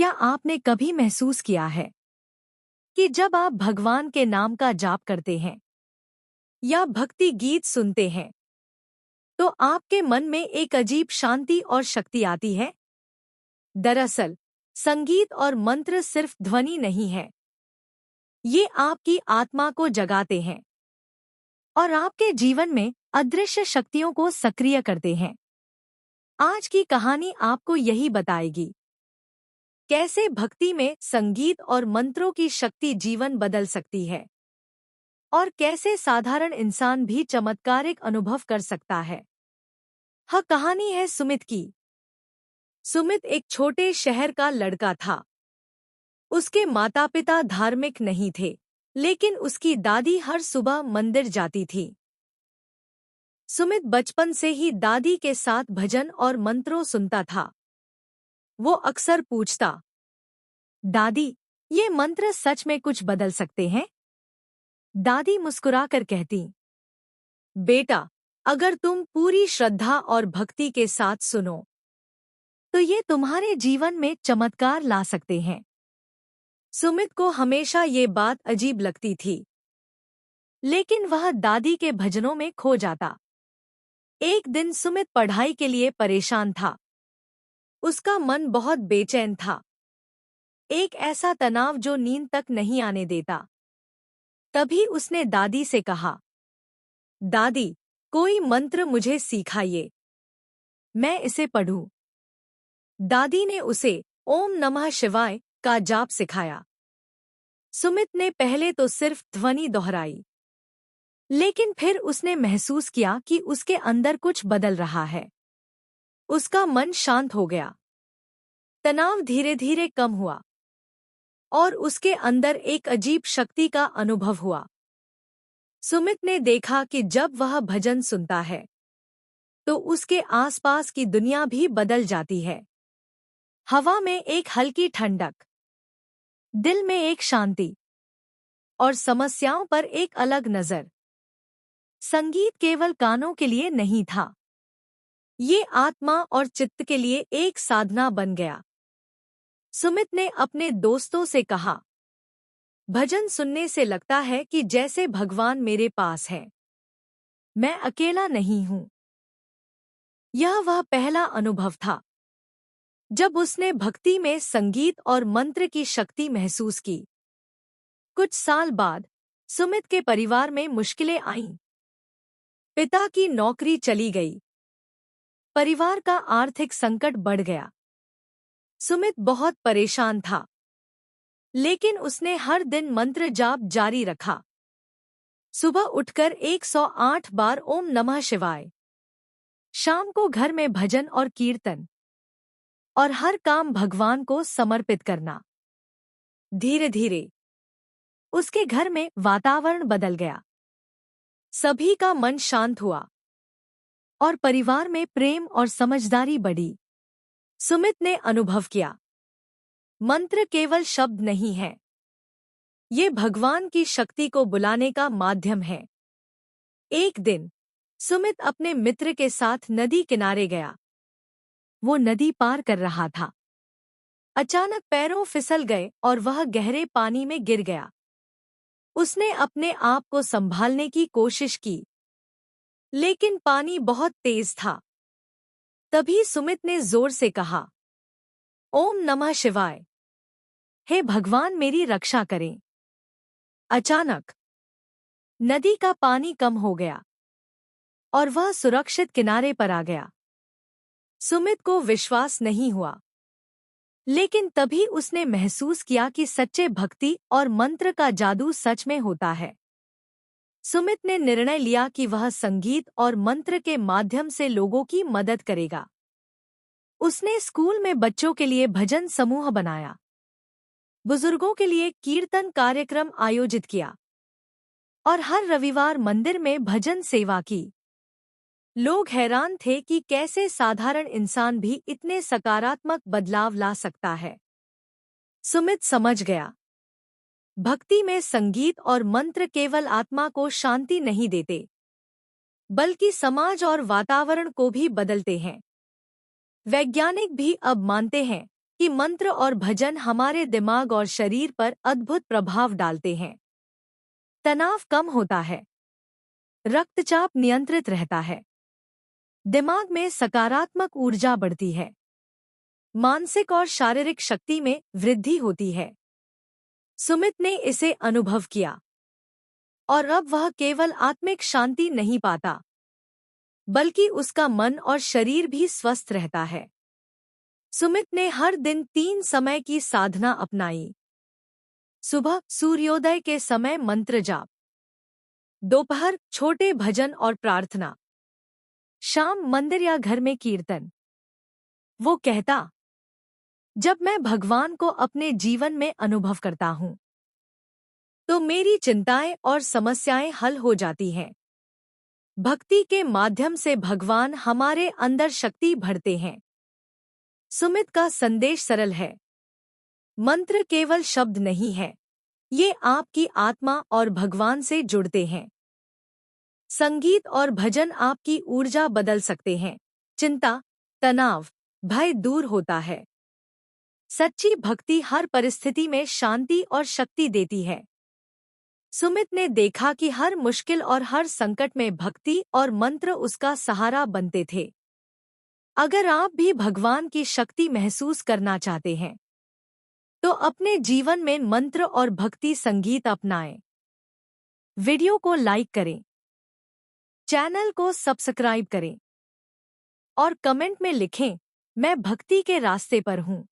क्या आपने कभी महसूस किया है कि जब आप भगवान के नाम का जाप करते हैं या भक्ति गीत सुनते हैं तो आपके मन में एक अजीब शांति और शक्ति आती है? दरअसल संगीत और मंत्र सिर्फ ध्वनि नहीं है, ये आपकी आत्मा को जगाते हैं और आपके जीवन में अदृश्य शक्तियों को सक्रिय करते हैं। आज की कहानी आपको यही बताएगी कैसे भक्ति में संगीत और मंत्रों की शक्ति जीवन बदल सकती है और कैसे साधारण इंसान भी चमत्कारिक अनुभव कर सकता है। यह कहानी है सुमित की। सुमित एक छोटे शहर का लड़का था। उसके माता पिता धार्मिक नहीं थे, लेकिन उसकी दादी हर सुबह मंदिर जाती थी। सुमित बचपन से ही दादी के साथ भजन और मंत्रों सुनता था। वो अक्सर पूछता, दादी, ये मंत्र सच में कुछ बदल सकते हैं? दादी मुस्कुराकर कहती, बेटा, अगर तुम पूरी श्रद्धा और भक्ति के साथ सुनो तो ये तुम्हारे जीवन में चमत्कार ला सकते हैं। सुमित को हमेशा ये बात अजीब लगती थी, लेकिन वह दादी के भजनों में खो जाता। एक दिन सुमित पढ़ाई के लिए परेशान था। उसका मन बहुत बेचैन था, एक ऐसा तनाव जो नींद तक नहीं आने देता। तभी उसने दादी से कहा, दादी, कोई मंत्र मुझे सिखाइए, मैं इसे पढ़ूं। दादी ने उसे ओम नमः शिवाय का जाप सिखाया। सुमित ने पहले तो सिर्फ ध्वनि दोहराई, लेकिन फिर उसने महसूस किया कि उसके अंदर कुछ बदल रहा है। उसका मन शांत हो गया, तनाव धीरे धीरे कम हुआ और उसके अंदर एक अजीब शक्ति का अनुभव हुआ। सुमित ने देखा कि जब वह भजन सुनता है तो उसके आसपास की दुनिया भी बदल जाती है। हवा में एक हल्की ठंडक, दिल में एक शांति और समस्याओं पर एक अलग नजर। संगीत केवल कानों के लिए नहीं था, ये आत्मा और चित्त के लिए एक साधना बन गया। सुमित ने अपने दोस्तों से कहा, भजन सुनने से लगता है कि जैसे भगवान मेरे पास है, मैं अकेला नहीं हूं। यह वह पहला अनुभव था जब उसने भक्ति में संगीत और मंत्र की शक्ति महसूस की। कुछ साल बाद सुमित के परिवार में मुश्किलें आईं। पिता की नौकरी चली गई, परिवार का आर्थिक संकट बढ़ गया। सुमित बहुत परेशान था, लेकिन उसने हर दिन मंत्र जाप जारी रखा। सुबह उठकर 108 बार ओम नमः शिवाय, शाम को घर में भजन और कीर्तन, और हर काम भगवान को समर्पित करना। धीरे धीरे उसके घर में वातावरण बदल गया, सभी का मन शांत हुआ और परिवार में प्रेम और समझदारी बढ़ी। सुमित ने अनुभव किया, मंत्र केवल शब्द नहीं है, ये भगवान की शक्ति को बुलाने का माध्यम है। एक दिन सुमित अपने मित्र के साथ नदी किनारे गया। वो नदी पार कर रहा था। अचानक पैरों फिसल गए और वह गहरे पानी में गिर गया। उसने अपने आप को संभालने की कोशिश की, लेकिन पानी बहुत तेज था। तभी सुमित ने जोर से कहा, ओम नमः शिवाय, हे भगवान मेरी रक्षा करें। अचानक नदी का पानी कम हो गया और वह सुरक्षित किनारे पर आ गया। सुमित को विश्वास नहीं हुआ, लेकिन तभी उसने महसूस किया कि सच्चे भक्ति और मंत्र का जादू सच में होता है। सुमित ने निर्णय लिया कि वह संगीत और मंत्र के माध्यम से लोगों की मदद करेगा। उसने स्कूल में बच्चों के लिए भजन समूह बनाया, बुजुर्गों के लिए कीर्तन कार्यक्रम आयोजित किया और हर रविवार मंदिर में भजन सेवा की। लोग हैरान थे कि कैसे साधारण इंसान भी इतने सकारात्मक बदलाव ला सकता है। सुमित समझ गया, भक्ति में संगीत और मंत्र केवल आत्मा को शांति नहीं देते, बल्कि समाज और वातावरण को भी बदलते हैं। वैज्ञानिक भी अब मानते हैं कि मंत्र और भजन हमारे दिमाग और शरीर पर अद्भुत प्रभाव डालते हैं। तनाव कम होता है, रक्तचाप नियंत्रित रहता है, दिमाग में सकारात्मक ऊर्जा बढ़ती है, मानसिक और शारीरिक शक्ति में वृद्धि होती है। सुमित ने इसे अनुभव किया और अब वह केवल आत्मिक शांति नहीं पाता, बल्कि उसका मन और शरीर भी स्वस्थ रहता है। सुमित ने हर दिन 3 समय की साधना अपनाई। सुबह सूर्योदय के समय मंत्र जाप, दोपहर छोटे भजन और प्रार्थना, शाम मंदिर या घर में कीर्तन। वो कहता, जब मैं भगवान को अपने जीवन में अनुभव करता हूँ तो मेरी चिंताएं और समस्याएं हल हो जाती हैं। भक्ति के माध्यम से भगवान हमारे अंदर शक्ति भरते हैं। सुमित का संदेश सरल है। मंत्र केवल शब्द नहीं है, ये आपकी आत्मा और भगवान से जुड़ते हैं। संगीत और भजन आपकी ऊर्जा बदल सकते हैं। चिंता, तनाव, भय दूर होता है। सच्ची भक्ति हर परिस्थिति में शांति और शक्ति देती है। सुमित ने देखा कि हर मुश्किल और हर संकट में भक्ति और मंत्र उसका सहारा बनते थे। अगर आप भी भगवान की शक्ति महसूस करना चाहते हैं तो अपने जीवन में मंत्र और भक्ति संगीत अपनाएं। वीडियो को लाइक करें, चैनल को सब्सक्राइब करें और कमेंट में लिखें, मैं भक्ति के रास्ते पर हूँ।